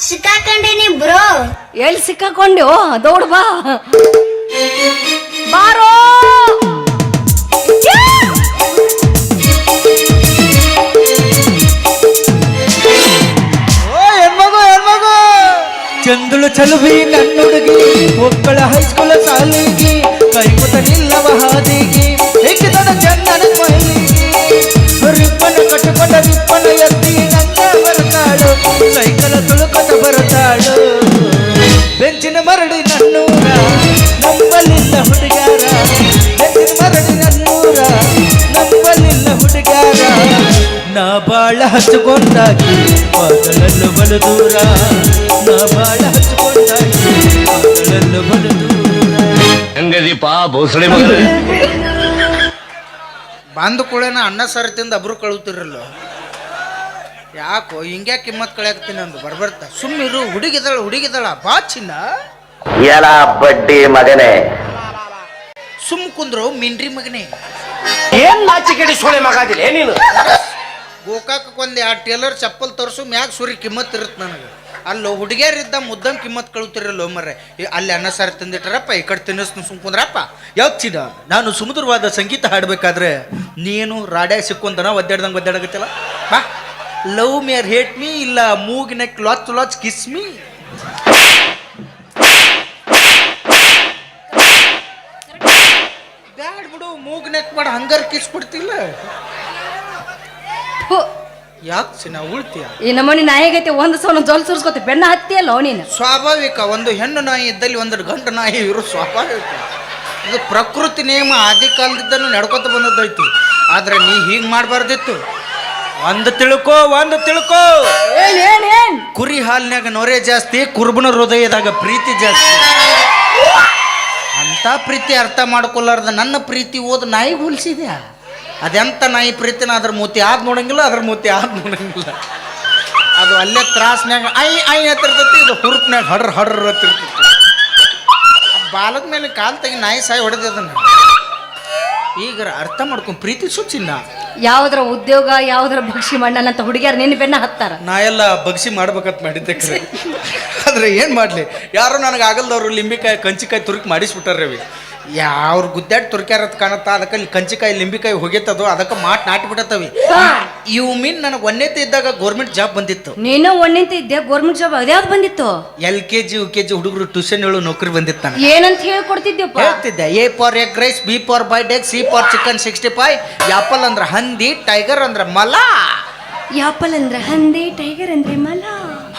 ಸಿಕ್ಕಾಕೊಂಡೇನಿ bro. ಎಲ್ಲಿ ಸಿಕ್ಕಾಕೊಂಡ್ಯೋ ದೌಡ್ ಬಾ ಬಾರೋ ಚಂದುಳು ಚಲುವಿ ನನ್ನುಡುಗಿ ಒಕ್ಕಳ ಹೈಸ್ಕೂಲ ಸಾಲಿಗಿ ಕೈಮುತ ನಿಲ್ಲವ ಹಾದಿಗಿ ಹೆಕ್ಕಿದನ ಚಂದನ ಮೈಲಿಗಿ ರಿಪ್ಪನ ಕಟ್ಟುಕೊಂಡ ರಿಪ್ಪನ ಎತ್ತಿ ನಂಗ ಬರ್ತಾಳು ಸೈಕಲ ತುಳುಕತ ಬರ್ತಾಳು ಬೆಂಚಿನ ಮರಡಿ ನನ್ನೂರ ನಂಬಲಿಲ್ಲ ಹುಡುಗಾರ ಬೆಂಚಿನ ಮರಡಿ ನನ್ನೂರ ನಂಬಲಿಲ್ಲ ಹುಡುಗಾರ ನಾ ಬಾಳ ಹಚ್ಚಿಕೊಂಡಾಗಿ ಮಗಳಲ್ಲೂ ಬಲು ದೂರ ನಾ ಬಾಳ ಹಚ್ಚಿಕೊಂಡಾಗಿ ಮಗಳಲ್ಲೂ ಬಲು ದೂರ ಹೆಂಗದೀಪ ಬೋಸಳೆ ಮಗ ಬಂದ ಕೂಡೇನ ಅನ್ನ ಸಾರು ತಿಂದು ಅಬ್ರು ಕಳುತ್ತಿರಲ್ಲ ಯಾಕೋ ಹಿಂಗ್ಯಾ ಕಿಮ್ಮತ್ ಕಳೆಯಾಕ್ತೀನಿ ಅಂದು ಬರ್ಬರ್ತ ಸುಮ್ಮಿರು ಹುಡುಗಿದಳ ಬಾ ಚಿನ್ನ ಎಲ ಬಡ್ಡಿ ಮಗನೇ ಸುಮ್ ಕುಂದ್ರು ಮಿಂಡ್ರಿ ಮಗನೇ ಏನ್ ನಾಚಿಕೆಡಿ ಸೋಳೆ ಮಗ ಅದಿಲ್ಲ ನೀನು ಗೋಕಾಕೊಂದು ಆ ಟೇಲರ್ ಚಪ್ಪಲ್ ತೋರಿಸು ಮ್ಯಾಗ ಸುರಿ ಕಿಮ್ಮತ್ ಇರುತ್ತೆ ನನಗೆ ಅಲ್ಲೋ ಹುಡುಗಿಯರಿದ್ದ ಮುದ್ದಮ್ ಕಿಮ್ಮತ್ ಕಳುತ್ತಿರಲ್ಲ ಮರ್ರೆ ಅಲ್ಲಿ ಅನ್ನ ಸಾರು ತಿಂದಿಟ್ಟಾರಪ್ಪ ಈ ಕಡೆ ತಿನ್ನಿಸ್ತು ಸುಮ್ ಕುಂದ್ರಪ್ಪ ಯಾವ ಚಿನ್ನ ನಾನು ಸುಮಧುರವಾದ ಸಂಗೀತ ಹಾಡಬೇಕಾದ್ರೆ ನೀನು ರಾಡ್ಯಾಗ ಸಿಕ್ಕೊಂತನ ಒದ್ದಾಡ್ದಂಗೆ ಬಾ love me or hate me ಇಲ್ಲ ಮೂಗಿನ ಲಾಚ್ ಕಿಸ್ ಮೀ ಬ್ಯಾಡ್ ಬಿಡು ಮೂಗ್ನೆಕ್ ಮಾಡ ಹಂಗಾರ ಕಿಸ್ ಕೊಡ್ತಿಲ್ಲ ಯಾಕೆ ಚಿನ್ನ ಉಳ್ತೀಯ ಈ ನಮ್ಮನಿ ನಾಯಿಗೈತೆ ಒಂದು ಸಲ ಜೋಲ್ ಸುರ್ಸ್ಕೊತಿ ಬೆನ್ನ ಹತ್ತಿಯಲ್ಲ ನೀನು ಸ್ವಾಭಾವಿಕ ಒಂದು ಹೆಣ್ಣು ನಾಯಿ ಇದ್ದಲ್ಲಿ ಒಂದು ಗಂಡು ನಾಯಿ ಇರೋ ಸ್ವಾಭಾವಿಕ ಇದು ಪ್ರಕೃತಿ ನಿಯಮ ಆದಿ ಕಾಲದಿಂದನೂ ನಡ್ಕೊತ ಬಂದದ್ದೈತಿ ಆದ್ರೆ ನೀ ಹೀಗೆ ಮಾಡಬಾರ್ದಿತ್ತು ಒಂದು ತಿಳ್ಕೋ ಏನ್ ಕುರಿ ಹಾಲಿನಾಗ ನೊರೆ ಜಾಸ್ತಿ ಕುರುಬನ ಹೃದಯದಾಗ ಪ್ರೀತಿ ಜಾಸ್ತಿ ಅಂತ ಪ್ರೀತಿ ಅರ್ಥ ಮಾಡ್ಕೊಲಾರ್ದ ನನ್ನ ಪ್ರೀತಿ ಓದ್ ನಾಯಿ ಹೋಲಿಸಿದ್ಯಾ ಅದೆಂತ ನಾಯಿ ಪ್ರೀತಿನ ಅದ್ರ ಮೂತಿ ಆದ್ ನೋಡಂಗಿಲ್ಲ ಅದು ಅಲ್ಲೇ ತ್ರಾಸ್ನ್ಯಾಗ ಐ ಹತ್ತಿರ್ತೈತಿ ಇದು ಹುರುಪ್ನ್ಯಾಗ ಹಡ್ರ ಹತ್ತಿರ್ತೈತಿ ಬಾಲದ ಮೇಲೆ ಕಾಲ್ ತೆಗಿ ನಾಯಿ ಸಾಯಿ ಹೊಡೆದದನ್ನ ಈಗ ಅರ್ಥ ಮಾಡ್ಕೊಂಡು ಪ್ರೀತಿ ಸುಚ್ಚಿನ್ನ ಯಾವ್ದ್ರ ಉದ್ಯೋಗ ಯಾವ್ದ್ರ ಭಕ್ಷಿ ಮಾಡಲ್ಲ ಅಂತ ಹುಡುಗಿಯರ್ ನಿನ್ನ ಬೆನ್ನ ಹತ್ತಾರ ನಾ ಎಲ್ಲ ಬಗ್ಸಿ ಮಾಡ್ಬೇಕಂತ ಮಾಡಿದ್ದೆ ಕರೆ ಆದ್ರೆ ಏನ್ ಮಾಡ್ಲಿ ಯಾರು ನನಗೆ ಆಗಲ್ದವ್ರು ಲಿಂಬಿಕಾಯಿ ಕಂಚಿಕಾಯಿ ತುರುಕಿ ಮಾಡಿಸ್ಬಿಟ್ಟಾರ ರವಿ ಯಾವ್ರ ಗುದ್ದಾಡ್ ತುರ್ಕ್ಯಾರತ್ ಕಾಣತ್ತ ಅದಕ್ಕೆ ಅಲ್ಲಿ ಕಂಚಿಕಾಯಿ ಲಿಂಬಿಕಾಯಿ ಹೋಗಿತ್ತದು ಅದಕ್ಕೆ ನಾಟಿಬಿಟ್ಟತವಿ ಇವು ಮೀನ್ ನನಗೆ ಒಂದೇತೆ ಇದ್ದಾಗ ಗೌರ್ಮೆಂಟ್ ಜಾಬ್ ಬಂದಿತ್ತು ನೀನು ಒಂದಿಂತ ಇದ್ದೆ ಗೌರ್ಮೆಂಟ್ ಜಾಬ್ ಅದ್ಯಾವ್ದು ಬಂದಿತ್ತು LKG UKG ಹುಡುಗರು ಟ್ಯೂಷನ್ ಹೇಳು ನೌಕರಿ ಬಂದಿತ್ತು ನನಗೆ ಏನಂತ ಹೇಳ್ಕೊಡ್ತಿದ್ಯಪ್ಪ ಹೇಳ್ತಿದ್ದೆ A for egg rice B for boiled egg C for chicken 65 apple ಅಂದ್ರ ಹಂದಿ ಟೈಗರ್ ಅಂದ್ರ ಮಲ ಆಪಲ್ ಅಂದ್ರೆ ಹಂದಿ ಟೈಗರ್ ಅಂದ್ರೆ ಮಲ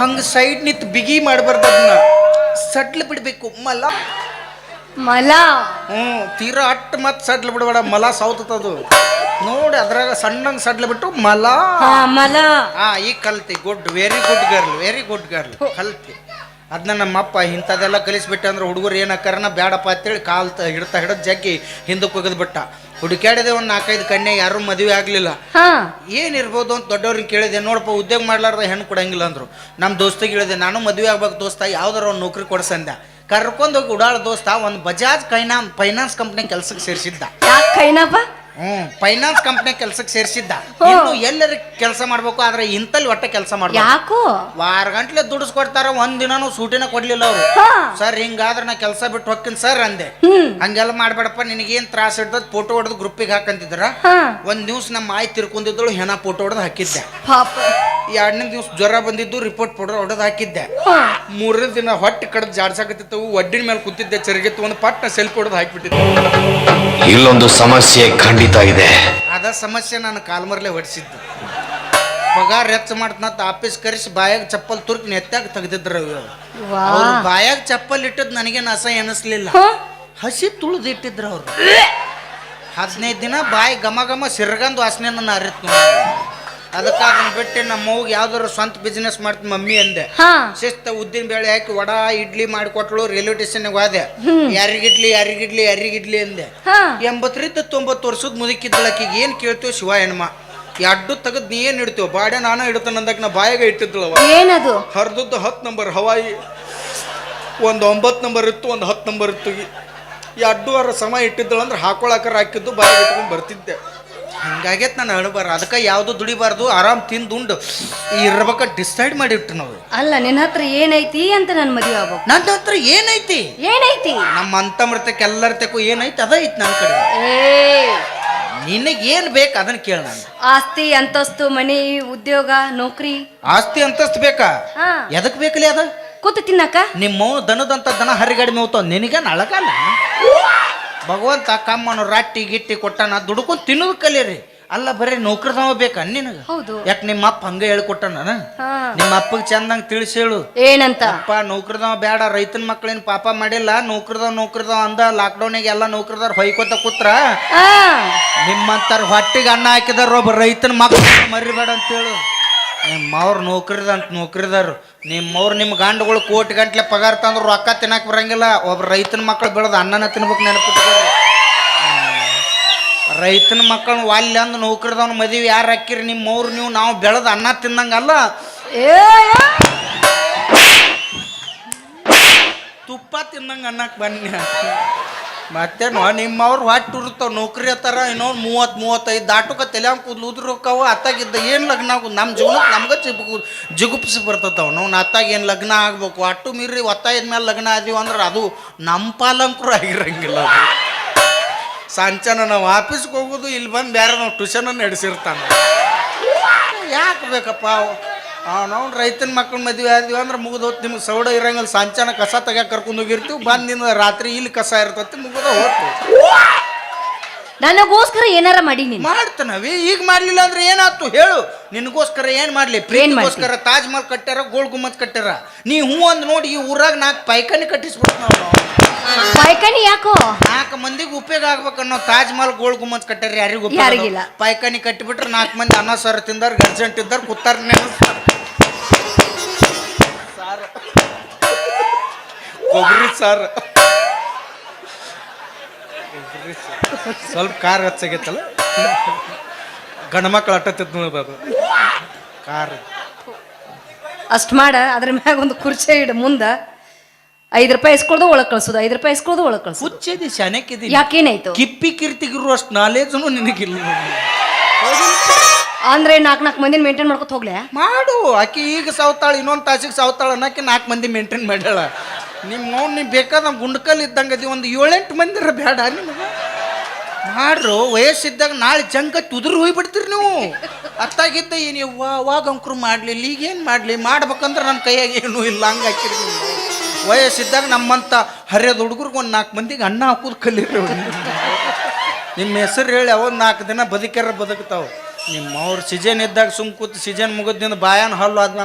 ಹಂಗ ಸೈಡ್ ನಿಂತು ಬಿಗಿ ಮಾಡಬಾರ್ದು ಅದನ್ನ ಸಡ್ಲು ಬಿಡ್ಬೇಕು ಮಲ ತೀರಾ ಅಟ್ಟು ಮತ್ತೆ ಸಡ್ಲು ಬಿಡಬೇಡ ಮಲ ಸೌತದು ನೋಡಿ ಅದ್ರಾಗ ಸಣ್ಣಂಗೆ ಸಡ್ಲು ಬಿಟ್ಟು ಮಲ ಈಗ ಕಲ್ತಿ ವೆರಿ ಗುಡ್ ಗರ್ಲ್ ಕಲ್ತಿ ಅದನ್ನ ನಮ್ಮಪ್ಪ ಇಂಥದೆಲ್ಲ ಕಲಿಸ್ಬಿಟ್ಟೆ ಅಂದ್ರೆ ಹುಡುಗರು ಏನಕ್ಕಾರನ ಬೇಡಪ್ಪ ಅಂತೇಳಿ ಕಾಲ್ ಹಿಡ್ದ ಜಗ್ಗಿ ಹಿಂದಕ್ಕೆ ಹೋಗದ್ ಬಿಟ್ಟ ಹುಡುಕ್ಯಾಡಿದೆ ಒಂದು 4-5 ಕನ್ಯೆ ಯಾರು ಮದುವೆ ಆಗ್ಲಿಲ್ಲ ಏನಿರ್ಬೋದು ಅಂತ ದೊಡ್ಡವ್ರಿಗೆ ಕೇಳಿದೆ ನೋಡಪ್ಪ ಉದ್ಯೋಗ ಮಾಡ್ಲಾರ್ದ ಹೆಣ್ಣು ಕೊಡಂಗಿಲ್ಲ ಅಂದ್ರು ನಮ್ಮ ದೋಸ್ತಿಗೆ ಹೇಳಿದೆ ನಾನು ಮದುವೆ ಆಗ್ಬೇಕು ದೋಸ್ತ ಯಾವ್ದಾರ ಒಂದು ನೌಕರಿ ಕೊಡ್ಸಂದ ಕರ್ಕೊಂಡೋಗಿ ಉಡಾಳ ದೋಸ್ತ ಒಂದು ಬಜಾಜ್ ಫೈನಾನ್ಸ್ ಕಂಪ್ನಿ ಕೆಲ್ಸಕ್ಕೆ ಸೇರಿಸಿದ್ದ ಫೈನಾನ್ಸ್ ಕಂಪ್ನಿ ಕೆಲ್ಸಕ್ಕೆ ಸೇರಿಸಿದ್ದ ಇನ್ನು ಎಲ್ಲರ ಕೆಲಸ ಮಾಡ್ಬೇಕು ಆದ್ರೆ ಇಂತಲ್ಲಿ ಒಟ್ಟ ಕೆಲಸ ಮಾಡ್ಬೇಕು ವಾರ ಗಂಟ್ಲೆ ದುಡಿಸ್ಕೊಡ್ತಾರ ಒಂದಿನೂ ಸೂಟಿನ ಕೊಡ್ಲಿಲ್ಲ ಅವ್ರು ಸರ್ ಹಿಂಗಾದ್ರೆ ನಾ ಕೆಲಸ ಬಿಟ್ಟು ಹೋಗ್ತೀನಿ ಸರ್ ಅಂದೆ ಹಂಗೆಲ್ಲ ಮಾಡ್ಬೇಡಪ್ಪ ನಿನಗೇನ್ ತ್ರಾಸ ಇರ್ತದ ಫೋಟೋ ಹೊಡೆದು ಗ್ರೂಪಿಗೆ ಹಾಕಂತಿದ್ರ ಒಂದ್ ದಿವ್ಸ ನಮ್ಮ ಆಯ್ ತಿರ್ಕೊಂಡಿದ್ದಳು ಹೆಣ ಫೋಟೋ ಹೊಡೆದು ಹಾಕಿದ್ದೆ 2ನೇ ದಿವ್ಸ ಜ್ವರ ಬಂದಿದ್ದು ರಿಪೋರ್ಟ್ ಫೋಟೋ ಹೊಡೆದು ಹಾಕಿದ್ದೆ 3ನೇ ದಿನ ಹೊಟ್ಟೆ ಕಡ್ದು ಜಾಡ್ಸಾಕತ್ತಿತ್ತು ಒಡ್ಡಿನ ಮೇಲೆ ಕೂತಿದ್ದೆ ಚರಿಗಿತ್ತು ಒಂದು ಪಟ್ಟ ಸೆಲ್ಫಿ ಹೊಡೆದು ಹಾಕಿಬಿಟ್ಟಿದ್ದೆ ಇಲ್ಲೊಂದು ಸಮಸ್ಯೆ ಖಂಡಿತ ಇದೆ ಅದ ಸಮಸ್ಯೆ ನಾನು ಕಾಲ್ಮರ್ಲೆ ಹೊಡಿಸಿದ್ದು ಪಗಾರ ಹೆಚ್ಚು ಮಾಡ್ತನಂತ ಆಫೀಸ್ ಕರೆಸಿ ಬಾಯಾಗ ಚಪ್ಪಲ್ ತುರ್ಕಿ ನೆತ್ತಾಗ ತೆಗ್ದಿದ್ರ ಅವ್ರು ಬಾಯಾಗ ಚಪ್ಪಲ್ ಇಟ್ಟದ್ ನನಗೇನು ಅಸಹ್ಯ ಅನಿಸ್ಲಿಲ್ಲ ಹಸಿ ತುಳಿದು ಇಟ್ಟಿದ್ರು ಅವ್ರು 15 ದಿನ ಬಾಯಿ ಘಮ ಸಿರ್ಗಂದು ವಾಸನೆ ನನ್ನ ಅರಿತ್ ಅದಕ್ಕೆ ಅದನ್ನ ಬಿಟ್ಟು ನಮ್ಮ ಮೌಗೆ ಯಾವ್ದಾರು ಸ್ವಂತ ಬಿಸ್ನೆಸ್ ಮಾಡ್ತೀನಿ ಮಮ್ಮಿ ಅಂದೆ ಶಿಸ್ತ ಉದ್ದಿನ ಬೇಳೆ ಹಾಕಿ ವಡಾ ಇಡ್ಲಿ ಮಾಡಿಕೊಟ್ಳು ರೈಲ್ವೆ ಸ್ಟೇಷನ್ಗೆ ಹೋದೆ ಯಾರಿಗಿಡ್ಲಿ ಅಂದೆ 80-90 ವರ್ಷದ ಮುದುಕಿದ್ದಳಕ್ಕಿಗೆ ಏನ್ ಕೇಳ್ತೀವಿ ಶಿವ ಹೆಣ್ಮ ಎಡ್ಡು ತೆಗೆದ್ ನೀ ಏನ್ ಇಡ್ತೀವ ಬಾಡೆ ನಾನು ಇಡ್ತಾನ ಅಂದಕ್ಕೆ ನಾ ಬಾಯಾಗ ಇಟ್ಟಿದ್ದಳವ ಏನದು ಹರ್ದದ್ದು 10 ನಂಬರ್ ಹವಾಯಿ ಒಂದು 9 ನಂಬರ್ ಇತ್ತು ಒಂದು 10 ನಂಬರ್ ಇತ್ತು 2 ವಾರ ಸಮ ಇಟ್ಟಿದ್ದಳು ಅಂದ್ರೆ ಹಾಕೊಳಕರ ಹಾಕಿದ್ದು ಬಾಯಾಗ ಇಟ್ಕೊಂಡು ಬರ್ತಿದ್ದೆ ಹಂಗಾಗೈತೆ ನಾನು ಅಣಬಾರ ಅದಕ್ಕೆ ಯಾವುದು ದುಡಿಬಾರ್ದು ಆರಾಮ್ ತಿಂದುಂಡು ಇರ್ಬೇಕ ಡಿಸೈಡ್ ಮಾಡಿಟ್ಟು ನಾವು. ಅಲ್ಲ ನಿನ್ನ ಹತ್ರ ಏನೈತಿ ಅಂತ ನಾನು ಮದುವೆ ಆಗ್ಬೇಕು. ನನ್ನ ಹತ್ರ ಏನೈತಿ ಏನೈತಿ? ನಮ್ಮ ಅಂತಮೃತಕ್ಕೆ ಎಲ್ಲರ ತೆಕು ಏನೈತಿ ಅದ ಐತಿ ನನ್ನ ಕಡೆ. ಏ ನಿನಗೆ ಏನ್ ಬೇಕು ಅದನ್ನ ಕೇಳ. ನಾನು ಆಸ್ತಿ ಅಂತಸ್ತು ಮನಿ ಉದ್ಯೋಗ ನೌಕರಿ. ಆಸ್ತಿ ಅಂತಸ್ತು ಬೇಕಾ? ಹಾ. ಎದಕ್ ಬೇಕಲಿ ಅದ? ಕೂತು ತಿನ್ನಕ. ನಿಮ್ಮ ದನದಂತ ದನ ಹರಿಗಾಡಿ ಮೇವ್ತಾವ ನಿನಗೆ ನಳಗಲ್ಲ. ಭಗವಂತ ಕಮ್ಮನು ರಾಟಿ ಗಿಟ್ಟಿ ಕೊಟ್ಟಾನ ದುಡ್ಕೊಂಡು ತಿನ್ನೋದು ಕಲೀರಿ. ಅಲ್ಲ ಬರೀ ನೌಕರದವ ಬೇಕಾ ನಿನಗ? ಹೌದು. ಯಾಕೆ ನಿಮ್ಮ ಅಪ್ಪ ಹಂಗ ಹೇಳ್ಕೊಟ್ಟಾನ? ಹಾ. ನಿಮ್ಮ ಅಪ್ಪಗೆ ಚಂದಂಗ್ ತಿಳಿಸಿ ಹೇಳು. ಏನಂತ? ಅಪ್ಪ ನೌಕರದವ ಬೇಡ, ರೈತನ ಮಕ್ಕಳೇನು ಪಾಪ ಮಾಡಿಲ್ಲ, ನೌಕರದವ ಅಂದ ಲಾಕ್ಡೌನಿಗೆ ಎಲ್ಲ ನೌಕರದವ್ರು ಹೊಯ್ಕೋತ ಕೂತ್ರ ಆ ನಿಮ್ಮಂತಾರ ಹೊಟ್ಟಿಗೆ ಅನ್ನ ಹಾಕಿದಾರ ಒಬ್ಬ ರೈತನ ಮಕ್ಕಳು ಮರಿಬೇಡ ಅಂತೇಳು. ನಿಮ್ಮವ್ರು ನೌಕರಿದಾರು ನಿಮ್ಮವ್ರು ನಿಮ್ಮ ಗಂಡುಗಳು ಕೋಟಿ ಗಂಟ್ಲೆ ಪಗಾರ ತಂದ್ರು ರೊಕ್ಕ ತಿನ್ನಕ್ ಬರಂಗಿಲ್ಲ. ಒಬ್ಬ ರೈತನ ಮಕ್ಕಳು ಬೆಳೆದು ಅನ್ನನ ತಿನ್ಬೇಕು ನೆನಪಿಟ್ಟಾರೆ. ರೈತನ ಮಕ್ಕಳನ್ನ ವಾಲ್ಯ ಅಂದ್ ನೌಕರಿದವನ ಮದುವೆ ಯಾರು ಹಾಕಿರಿ? ನಿಮ್ಮವ್ರು ನೀವು ನಾವು ಬೆಳೆದು ಅನ್ನ ತಿನ್ನಂಗಲ್ಲ, ತುಪ್ಪ ತಿನ್ನಂಗೆ ಅನ್ನಕ್ಕೆ ಬನ್ನಿ. ಮತ್ತೇನು ನಿಮ್ಮವ್ರು ಹೊಟ್ಟು ಉರ್ತಾವ ನೌಕರಿ ಹತ್ತಾರ ಇನ್ನೊಂದು 30-35 ದಾಟುಕ ತಲೆ ಕೂದಲು ಉದ್ರಕ್ಕವು. ಅತ್ತಾಗಿದ್ದ ಏನು ಲಗ್ನ ಆಗೋದು ನಮ್ಮ ಜೀವನಕ್ಕೆ ನಮ್ಗೆ ಜಿಗುಪ್ಸಿ ಬರ್ತತಾವ. ನಾವು ಅತ್ತಾಗ ಏನು ಲಗ್ನ ಆಗ್ಬೇಕು ಅಟ್ಟು ಮೀರಿ ಒತ್ತಾಯದ ಮೇಲೆ ಲಗ್ನ ಆದೀವಿ ಅಂದ್ರೆ ಅದು ನಮ್ಮ ಪಾಲಂಕರು ಆಗಿರಂಗಿಲ್ಲ. ಅದು ಸಂಚನ ನಾವು ಆಫೀಸ್ಗೆ ಹೋಗೋದು ಇಲ್ಲಿ ಬಂದು ಬೇರೆ ನಾವು ಟ್ಯೂಷನ್ ನಡೆಸಿರ್ತಾನೆ. ಯಾಕೆ ಬೇಕಪ್ಪ? ನಾವು ರೈತನ ಮಕ್ಕಳ ಮದುವೆ ಆದ್ವಿ ಅಂದ್ರೆ ಮುಗಿದೋತ್. ನಿಮ್ಗೆ ಸೌಡ ಇರಂಗಿಲ್ಲ. ಸಂಚಾನ ಕಸ ತೆಗ್ಯಾಕೆ ಕರ್ಕೊಂಡು ಹೋಗಿರ್ತೀವಿ, ಬಂದಿನ ರಾತ್ರಿ ಇಲ್ಲಿ ಕಸ ಇರ್ತತಿ, ಮುಗಿದ ಹೋಗ್ತು. ನನಗೋಸ್ಕರ ಏನಾರ ಮಾಡಿ ನೀನು ಮಾಡ್ತಾನವಿ. ಈಗ ಮಾಡ್ಲಿಲ್ಲ ಅಂದ್ರೆ ಏನಾಯ್ತು ಹೇಳು? ನಿನಗೋಸ್ಕರ ಏನ್ ಮಾಡ್ಲಿ? ಪ್ರೇಮಿಗೋಸ್ಕರ ತಾಜ್ ಮಹಲ್ ಕಟ್ಟ್ಯಾರ, ಗೋಲ್ ಗುಮ್ಮತ್ ಕಟ್ಟ್ಯಾರ. ನೀ ಹೂ ಅಂದ್ ನೋಡಿ ಈ ಊರಾಗ 4 ಪೈಖಾನಿ ಕಟ್ಟಿಸ್ಬಿಟ್ಟು ನಾವು. ಪೈಖಾನಿ ಯಾಕೋ? 4 ಮಂದಿಗೆ ಉಪಯೋಗ ಆಗ್ಬೇಕನ್ನೋ ತಾಜ್ ಮಹಲ್ ಗೋಲ್ ಗುಮ್ಮತ್ ಕಟ್ಟ್ಯಾರ. ಯಾರಿಗಿಲ್ಲ. ಪೈಖಾನಿ ಕಟ್ಟಿಬಿಟ್ರೆ 4 ಮಂದಿ ಅನ್ನ ಸಾರು ತಿಂದಾರ, ಗರ್ಜೆಂಟ್ ಇದ್ದಾರ, ಕುತ್ತಾರ ಕೊಬ್ಬರಿ ಸಾರು. ಸ್ವಲ್ಪ ಕಾರ್ ಹಚ್ಚಾಗೈತಲ್ಲ, ಗಂಡ ಮಕ್ಳು ಅಟ್ಟತ್ತಿತ್ತು ನೋಡ್ಬೋದು ಕಾರ್. ಅಷ್ಟು ಮಾಡ. ಅದ್ರ ಮ್ಯಾಗ ಒಂದು ಕುರ್ಚಿ ಇಡು ಮುಂದ. 5 ರೂಪಾಯಿ ಇಸ್ಕೊಳ್ದು ಒಳಗೆ ಕಳ್ಸೋದು, 5 ರೂಪಾಯಿ ಇಸ್ಕೊಳ್ದು ಒಳಗೆ ಕಳ್ಸೋದು. ಹುಚ್ಚಿದಿ ಶಾನಕ್ಕಿದಿ. ಯಾಕೇನಾಯ್ತು? ಕಿಪ್ಪಿ ಕೀರ್ತಿಗಿರು ಅಷ್ಟು ನಾಲೇಜನು ನಿನಗಿಲ್ಲ. ಅಂದ್ರೆ 4 ಮಂದಿನ ಮೇಂಟೈನ್ ಮಾಡ್ಕೊತ ಹೋಗ್ಲೆ ಮಾಡು. ಆಕಿ ಈಗ ಸಾವ್ತಾಳ, ಇನ್ನೊಂದು ತಾಸಿಗೆ ಸಾವ್ತಾಳ ಅನ್ನಕ್ಕೆ 4 ಮಂದಿ ಮೇಂಟೈನ್ ಮಾಡ್ಯಾಳ. ನೀವು ಬೇಕಾದ ಗುಂಡ್ಕಲ್ ಇದ್ದಂಗೆ ಅದಿ. ಒಂದು 7-8 ಮಂದಿರ ಬೇಡ ನಿಮಗೆ. ಮಾಡ್ರು ವಯಸ್ಸಿದ್ದಾಗ ನಾಳೆ ಜಂಗತ್ ಉದುರು ಹೋಗ್ಬಿಡ್ತೀರಿ ನೀವು. ಅತ್ತಾಗಿದ್ದ ಏನು ಅವಾಗ ಅಂಕರು ಮಾಡಲಿಲ್ಲ, ಈಗೇನು ಮಾಡಲಿ? ಮಾಡ್ಬೇಕಂದ್ರೆ ನನ್ನ ಕೈಯಾಗ ಏನೂ ಇಲ್ಲ. ಹಂಗೆ ಹಾಕಿರಿ ನೀವು. ವಯಸ್ಸಿದ್ದಾಗ ನಮ್ಮಂಥ ಹರಿಯದ ಹುಡುಗರಿಗೆ ಒಂದು 4 ಮಂದಿಗೆ ಅನ್ನ ಹಾಕೋದು ಕಲೀರಿ. ನಿಮ್ಮ ಹೆಸರು ಹೇಳಿ ಅವತ್ತು 4 ದಿನ ಬದುಕ್ಯಾರ ಬದುಕ್ತಾವೆ. ನಿಮ್ಮವ್ರು ಸೀಜನ್ ಇದ್ದಾಗ ಸುಮ್ ಕೂತು ಸೀಜನ್ ಮುಗಿದ್ದಿಂದ ಬಾಯನ್ ಹಲ್ಲು ಅದ್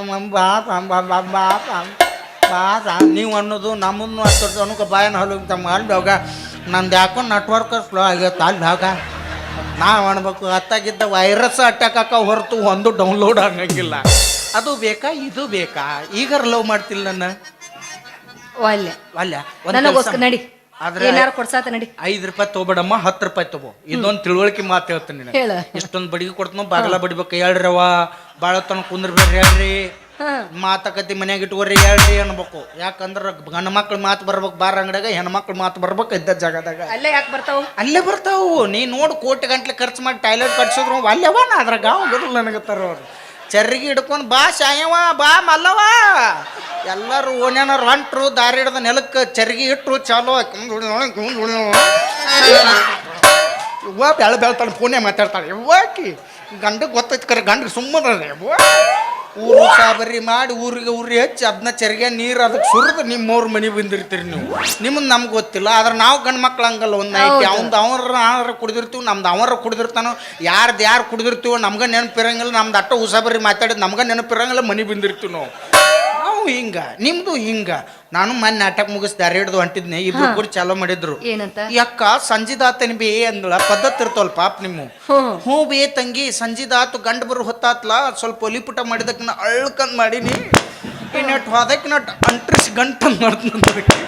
ನೀವು ಅನ್ನೋದು ನಮ್ಮನ್ನು ಹತ್ತು ಅನ್ನೋಕೆ ಬಾಯನ್ ಹಲ್ಲು ತಮ್ಮ ಅಲ್ಲಿ ಹೋಗ ನಂದು ಯಾಕೋ ನೆಟ್ವರ್ಕ್ ಸ್ಲೋ ಆಗೈತೆ ಅಲ್ಲಿ ಹೋಗ ನಾವು ಅನ್ಬೇಕು. ಅತ್ತಾಗಿದ್ದ ವೈರಸ್ ಅಟ್ಯಾಕ್ ಹಾಕ ಹೊರತು ಒಂದು ಡೌನ್ಲೋಡ್ ಆಗಂಗಿಲ್ಲ. ಅದು ಬೇಕಾ ಇದು ಬೇಕಾ? ಈಗಾರ ಲವ್ ಮಾಡ್ತಿಲ್ಲ ನನ್ನ ನಡಿ. ಆದ್ರೆ ಕೊಡ್ಸಾತ ನಡಿ. 5 ರೂಪಾಯಿ ತಗೋಬೇಡಮ್ಮ, 10 ರೂಪಾಯಿ ತಗೋ. ಇದೊಂದು ತಿಳುವಳಿಕೆ ಮಾತು ಹೇಳ್ತೀನಿ ನಿನಗೆ. ಇಷ್ಟೊಂದು ಬಡಿಗೆ ಕೊಡ್ತನೋ ಬಾಗಲ ಬಡಿಬೇಕು. ಹೇಳ್ರವ ಭಾಳ ತನ ಕುಂದ್ರಬೇಡ್ರಿ, ಹೇಳ್ರಿ ಮಾತಕತಿ ಮನ್ಯಾಗ ಇಟ್ಕೋರಿ, ಹೇಳ್ರಿ ಅನ್ಬೇಕು. ಯಾಕಂದ್ರೆ ಗಂಡ ಮಕ್ಳು ಮಾತು ಬರ್ಬೇಕು ಬಾರ ಅಂಗಡಿಯಾಗ, ಹೆಣ್ಮಕ್ಳು ಮಾತು ಬರ್ಬೇಕು ಇದ್ದ ಜಾಗದಾಗ. ಅಲ್ಲೇ ಯಾಕೆ ಬರ್ತಾವು? ಅಲ್ಲೇ ಬರ್ತಾವು. ನೀ ನೋಡು ಕೋಟಿ ಗಂಟ್ಲೆ ಖರ್ಚು ಮಾಡಿ ಟಾಯ್ಲೆಟ್ ಕಟ್ಸಿದ್ರು ಅಲ್ಲೇವನ ಅದ್ರ ಗಾವ್ ಗದಲ್ ನನಗತ್ತಾರ ಅವ್ರು. ಚರ್ಗಿ ಹಿಡ್ಕೊಂಡು ಬಾ ಶಾಯವ ಬಾ ಮಲ್ಲವ ಎಲ್ಲರೂ ಓಣ್ಯಾನವ್ರು ಹೊಂಟ್ರು. ದಾರಿ ಹಿಡ್ದ ನೆಲಕ್ಕೆ ಚರ್ಗಿ ಇಟ್ಟರು ಚಾಲೋ ಇವ್ವ ಬೆಳ್ತಾಳೆ, ಪುಣ್ಯ ಮಾತಾಡ್ತಾಳೆ. ಇವ್ವಾಕಿ ಗಂಡಗೆ ಗೊತ್ತೈತಿ ಕರೆ, ಗಂಡಿಗೆ ಸುಮ್ಮನೆ ಊರು ಸಾಬರಿ ಮಾಡಿ ಊರಿಗೆ ಊರಿ ಹಚ್ಚಿ ಅದನ್ನ ಚರಿಗೆ ನೀರು ಅದಕ್ಕೆ ಸುರಿದು ನಿಮ್ಮವ್ರ ಮನೆ ಬಂದಿರ್ತೀರಿ ನೀವು. ನಿಮ್ಮದು ನಮ್ಗೆ ಗೊತ್ತಿಲ್ಲ. ಆದ್ರೆ ನಾವು ಗಂಡು ಮಕ್ಳು ಹಂಗಲ್ಲ. ಒಂದು ನೈಟ್ ಅವ್ನು ಅವರ ಕುಡಿದಿರ್ತೀವಿ, ನಮ್ದು ಅವರ ಕುಡಿದಿರ್ತಾನೋ, ಯಾರು ಕುಡಿದಿರ್ತೀವೋ ನಮ್ಗೆ ನೆನಪಿರಂಗಿಲ್ಲ. ನಮ್ದು ಅಟ್ಟ ಉಸಾಬರಿ ಮಾತಾಡಿದ್ ನಮ್ಗೆ ನೆನಪಿರಂಗಿಲ್ಲ, ಮನೆ ಬಂದಿರ್ತೀವಿ ನಾವು. ಹಿಂಗ ನಿಮ್ದು ಹಿಂಗ. ನಾನು ಮೊನ್ನೆ ನಾಟಕ ಮುಗಿಸಿ ದಾರಿ ಹಿಡ್ದು ಹೊಂಟಿದ್ನೆ. ಇಬ್ರು ಕೂಡ ಚಾಲೋ ಮಾಡಿದ್ರು. ಯಾಕ ಸಂಜಿದಾತನ ಬೇ ಅಂದಳ ಪದ್ಧತಿ ಇರ್ತವಲ್ಲ ಪಾಪ ನಿಮ್ಮ. ಹ್ಞೂ ಬೇ ತಂಗಿ ಸಂಜಿದಾತು ಗಂಡ ಬರು ಹೊತ್ತಾತ್ಲ ಸ್ವಲ್ಪ ಒಲಿಪುಟ ಮಾಡಿದಕ್ಕೆ ನಾ ಅಳ್ಕಂದ್ ಮಾಡೀನಿ. ಇನ್ನಟ್ಟು ಹೋದಕ್ಕೆ ನಟ್ ಅಂಟ್ರಿಸಿ ಗಂಟಂದು ಮಾಡ್ತಂದಕ್ಕೆ.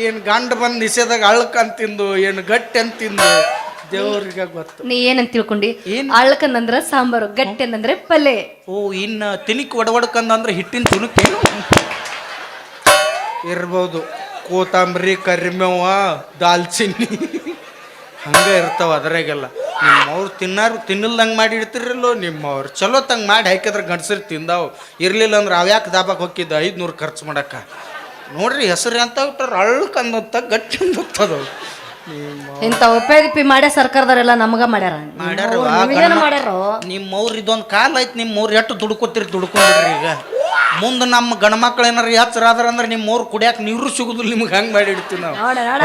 ಏನು ಗಂಡ ಬಂದು ನಿಷೇಧಾಗ ಅಳ್ಕಂತ ತಿಂದು ಏನು ಗಟ್ಟಿ ಅಂತ ತಿಂದು ದೇವ್ರಿಗೆ ಗೊತ್ತು. ನೀ ಏನಂತ ತಿಳ್ಕೊಂಡಿ? ಅಳ್ಕಂದಂದ್ರ ಸಾಂಬಾರು, ಗಟ್ಟಿ ಅಂತಂದ್ರೆ ಪಲ್ಲೆ. ಓ ಇನ್ನು ತಿನಿಕ್ ಒಡವಡ್ಕಂದ್ರೆ ಹಿಟ್ಟಿನ ತುಣುಕೇನು ಇರ್ಬೋದು. ಕೊತ್ತಂಬರಿ, ಕರಿಮೇವ, ದಾಲ್ಚಿನ್ನಿ ಹಂಗೆ ಇರ್ತಾವ ಅದ್ರಾಗೆಲ್ಲ. ನಿಮ್ಮವ್ರು ತಿನ್ನಲ್ದಂಗೆ ಮಾಡಿ ಇಡ್ತಿರಲ್ಲೋ ನಿಮ್ಮವ್ರು ಚಲೋ ತಂಗೆ ಮಾಡಿ ಹಾಕಿದ್ರೆ ಗಂಡಸರು ತಿಂದಾವು ಇರಲಿಲ್ಲ ಅಂದ್ರೆ ಅವ್ಯಾಕೆ ದಾಬಾಕ್ ಹೋಗಿದ್ದು 500 ಖರ್ಚು ಮಾಡಕ್ಕ ನೋಡ್ರಿ ಹೆಸರು ಅಂತ ಬಿಟ್ಟಾರ ಅಳ್ಕಂದತ್ತ ಗಟ್ಟಿ ಅಂದತ್ತದು ಇಂಥ ಉಪಯೋಗಿ ಮಾಡ್ಯ ಸರ್ಕಾರದವರೆಲ್ಲ ನಮಗ ಮಾಡ್ಯಾರ ಮಾಡ್ಯಾರ ನಿಮ್ಮವ್ರು ಇದೊಂದು ಕಾಲ ಐತಿ ನಿಮ್ಮವ್ರು ಎಷ್ಟು ದುಡ್ಕೊಂಡ್ಬಿಡ್ರಿ ಈಗ ಮುಂದೆ ನಮ್ಮ ಗಂಡ್ಮಕ್ಳು ಏನಾರು ಹೆಚ್ಚರಾದ್ರ ಅಂದ್ರೆ ನಿಮ್ಮವ್ರು ಕುಡಿಯಾಕ ನೀರು ಸಿಗುದಿಲ್ಲ ನಿಮ್ಗೆ ಹಂಗೆ ಮಾಡಿ ಇಡ್ತೀವಿ ನಾವು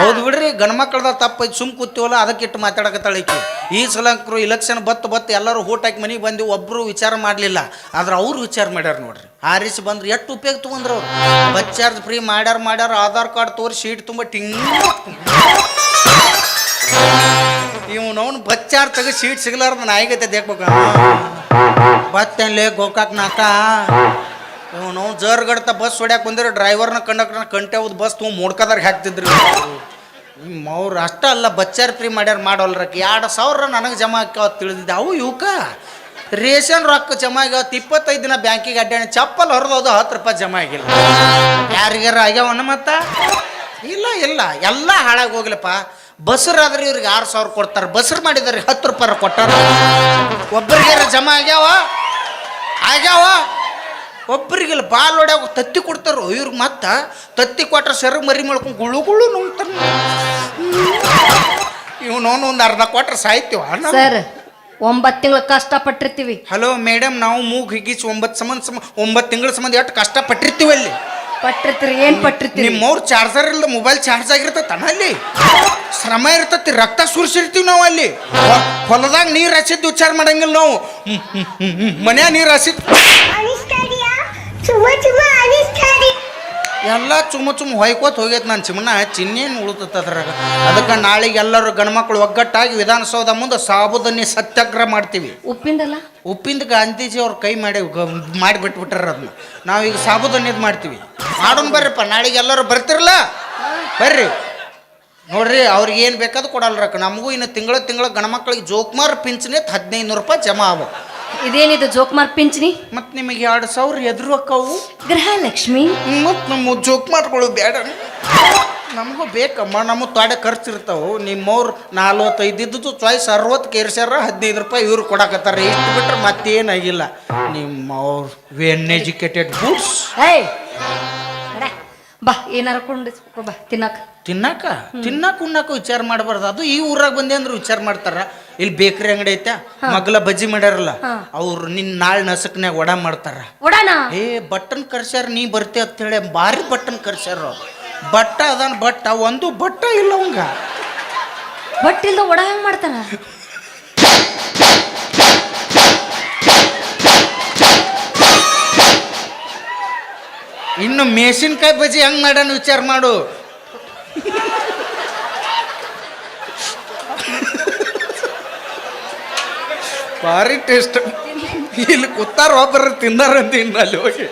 ಹೌದು ಬಿಡ್ರಿ ಗಂಡ್ಮಕ್ಳದ ತಪ್ಪೈತಿ ಸುಮ್ ಕೂತೀವಲ್ಲ ಅದಕ್ಕೆ ಇಟ್ಟು ಮಾತಾಡಕತ್ತಾಳಿಕಿ ಈ ಸಲಂಕರು ಇಲೆಕ್ಷನ್ ಬತ್ತು ಎಲ್ಲರೂ ಓಟ್ ಹಾಕಿ ಮನೆಗೆ ಬಂದು ಒಬ್ಬರು ವಿಚಾರ ಮಾಡಲಿಲ್ಲ ಆದ್ರೆ ಅವ್ರು ವಿಚಾರ ಮಾಡ್ಯಾರ ನೋಡ್ರಿ ಆರಿಸಿ ಬಂದ್ರೆ ಎಷ್ಟು ಉಪಯೋಗ ತೊಗೊಂಡ್ರು ಅವ್ರು ಬಸ್ ಚಾರ್ಜ್ ಫ್ರೀ ಮಾಡ್ಯಾರ ಆಧಾರ್ ಕಾರ್ಡ್ ತೋರಿಸಿ ಶೀಟ್ ತುಂಬ ಟಿಂಗ್ ಇವನವನು ಬಸ್ ಚಾರ್ಜ್ ತೆಗೆದು ಸೀಟ್ ಸಿಗಲಾರ್ದ ನಾಯಿಗತ್ತೆ ದೇಕ್ಬೇಕ ಬತ್ತೇನ್ಲೇ ಗೋಕಾಕ್ ನಾಕ ಇವನು ಜರ್ಗಡ್ತ ಬಸ್ ಹೊಡ್ಯಾಕೆ ಬಂದಿರೋ ಡ್ರೈವರ್ನ ಕಂಡಕ್ಟರ್ನ ಕಂಟೆ ಹೋದ್ ಬಸ್ ತುಂಬ ಮುಡ್ಕದಾರ್ಗೆ ಹಾಕ್ತಿದ್ರಿ ಅವ್ರು ಅಷ್ಟ ಅಲ್ಲ ಬಚ್ಚಾರ್ ಫ್ರೀ ಮಾಡ್ಯಾರ ಮಾಡೋಲ್ರಕ್ಕೆ 2,000 ನನಗೆ ಜಮಾ ಹಾಕ್ಯಾವ ತಿಳಿದಿದ್ದೆ ಅವು ಇವಕ್ಕ ರೇಷನ್ ರೊಕ್ಕ ಜಮಾ ಆಗ್ಯಾವತ್ತು 25 ದಿನ ಬ್ಯಾಂಕಿಗೆ ಅಡ್ಡಾಡಿ ಚಪ್ಪಲ್ ಹೊರದೋದು 10 ರೂಪಾಯಿ ಜಮಾ ಆಗಿಲ್ಲ ಯಾರಿಗಾರ ಆಗ್ಯಾವನ್ನ ಮತ್ತ ಇಲ್ಲ ಎಲ್ಲ ಹಾಳಾಗಿ ಹೋಗ್ಲಪ್ಪ ಬಸ್ರಾದ್ರೆ ಇವ್ರಿಗೆ 6,000 ಕೊಡ್ತಾರೆ ಬಸ್ರು ಮಾಡಿದಾರೆ 10 ರೂಪಾಯಿ ಕೊಟ್ಟಾರ ಒಬ್ಬರಿಗಾರ ಜಮಾ ಆಗ್ಯಾವ ಒಬ್ಬರಿಗಿಲ್ಲ ಬಾಲ್ ಹೊಡ್ಯಾಗ ತತ್ತಿ ಕೊಡ್ತಾರೋ ಇವ್ರಿಗೆ ಮತ್ತೆ ತತ್ತಿ ಕೊಟ್ರೆ ಸೆರಗು ಮರಿ ಮಾಡ್ಕೊಂಡು ಗುಳು ನುಂಗ್ತಾನೆ ಇವನವನು ಒಂದು ಅರ್ಧ ಕೊಟ್ರೆ ಸಾಯ್ತೀವ ಸರ್ 9 ತಿಂಗಳು ಕಷ್ಟಪಟ್ಟಿರ್ತೀವಿ ಹಲೋ ಮೇಡಮ್ ನಾವು ಮೂಗ್ ಹಿಗ್ಗಿಸಿ 9 ತಿಂಗಳ ಸಂಬಂಧ ಎಷ್ಟು ಕಷ್ಟಪಟ್ಟಿರ್ತೀವಿ ಅಲ್ಲಿ ಪಟ್ಟಿರ್ತೀರಿ ಏನ್ ಪಟ್ಟಿರ್ತೀರಿ ನಿಮ್ಮವ್ರು ಚಾರ್ಜರ್ ಇಲ್ದ ಮೊಬೈಲ್ ಚಾರ್ಜ್ ಆಗಿರ್ತೈತೆ ಅಲ್ಲಿ ಶ್ರಮ ಇರ್ತೈತಿ ರಕ್ತ ಸುರಿಸಿರ್ತೀವಿ ನಾವು ಅಲ್ಲಿ ಹೊಲದಾಗ ನೀರು ಹಸಿದ್ದು ವಿಚಾರ ಮಾಡಂಗಿಲ್ಲ ನಾವು ಮನ್ಯಾಗ ನೀರು ಹಸಿದ್ ಎಲ್ಲ ಚುಮ್ಮ ಹೊಯ್ಕೋತ್ ಹೋಗೈತೆ ನಾನು ಚಿಮ್ಮನ ಚಿನ್ನೇನು ಉಳಿತೈತೆ ಅದ್ರಾಗ ಅದಕ್ಕೆ ನಾಳೆಗೆ ಎಲ್ಲರೂ ಗಂಡ್ಮಕ್ಳು ಒಗ್ಗಟ್ಟಾಗಿ ವಿಧಾನಸೌಧ ಮುಂದೆ ಸಾಬುದನ್ನೇ ಸತ್ಯಾಗ್ರಹ ಮಾಡ್ತೀವಿ ಉಪ್ಪಿಂದ ಗಾಂಧೀಜಿ ಅವ್ರ ಕೈ ಮಾಡಿ ಬಿಟ್ಬಿಟ್ಟಾರ ಅದನ್ನ ನಾವೀಗ ಸಾಬುದನ್ನೇದು ಮಾಡ್ತೀವಿ ಮಾಡೋಣ ಬರ್ರಿಪ್ಪ ನಾಳೆಗೆ ಎಲ್ಲರೂ ಬರ್ತಿರಲ್ಲ ಬರ್ರಿ ನೋಡ್ರಿ ಅವ್ರಿಗೆ ಏನು ಬೇಕಾದ್ರು ಕೊಡಲ್ರಕ್ಕ ನಮಗೂ ಇನ್ನು ತಿಂಗಳ ಗಂಡ್ಮಕ್ಳಿಗೆ ಜೋಕುಮಾರ್ ಪಿಂಚಣಿ 1,500 ರೂಪಾಯಿ ಜಮಾ ಆಗ ಇದೇನಿದು ಜೋಕುಮಾರ್ ಪಿಂಚಣಿ ಮತ್ತು ನಿಮಗೆ 2,000 ಎದುರು ಅಕ್ಕವು ಗೃಹಲಕ್ಷ್ಮಿ ಮತ್ತು ನಮ್ಮ ಜೋಕುಮಾರ್ಗಳು ಬೇಡ ನಮಗೂ ಬೇಕಮ್ಮ ನಮ್ಮ ತೊಡೆ ಖರ್ಚು ಇರ್ತಾವೆ ನಿಮ್ಮವ್ರು 45 ಇದ್ದದ್ದು ಚಾಯ್ಸ್ 60 ಏರ್ಸ್ಯಾರ 15 ರೂಪಾಯಿ ಇವ್ರು ಕೊಡಕತ್ತಾರ ಇಷ್ಟು ಬಿಟ್ರೆ ಮತ್ತೇನಾಗಿಲ್ಲ ನಿಮ್ಮವ್ರು ವೆನ್ ಎಜುಕೇಟೆಡ್ ಗೂಡ್ಸ್ ಬಾ ಏನಾರ ಬಾ ತಿನ್ನಾಕ ಉಣ್ಣಾಕ ವಿಚಾರ ಮಾಡಬಾರ್ದು ಅದು ಈ ಊರಾಗ ಬಂದೆ ಅಂದ್ರೆ ವಿಚಾರ ಮಾಡ್ತಾರ ಇಲ್ಲಿ ಬೇಕ್ರಿ ಅಂಗಡಿ ಐತೆ ಮಗ್ಲ ಬಜ್ಜಿ ಮಾಡ್ಯಾರಲ್ಲ ಅವ್ರು ನಾಳೆ ನಸಕ್ನ್ಯಾಗ ವಡ ಮಾಡ್ತಾರ ಬಟನ್ ಕರ್ಸ್ಯಾರ ನೀ ಬರ್ತಿ ಅಂತ ಹೇಳಿ ಭಾರಿ ಬಟನ್ ಕರ್ಸ್ಯಾರ ಬಟ್ಟ ಅದಾನ ಒಂದು ಬಟ್ಟ ಇಲ್ಲ ಅವಂಗ ಬಟ್ ಇಲ್ದ ವಡ ಹೆಂಗ್ ಮಾಡ್ತಾರ ಇನ್ನು ಮೆಣಸಿನ್ಕಾಯಿ ಬಜ್ಜಿ ಹೆಂಗ್ ಮಾಡ್ಯಾನ ವಿಚಾರ ಮಾಡು ಭಾರಿ ಟೇಸ್ಟ್ ಇಲ್ಲಿ ಕೂತಾರ ಒಬ್ಬರು ತಿಂದಾರಂತ ಇನ್ನು ಅಲ್ಲಿ ಹೋಗಿ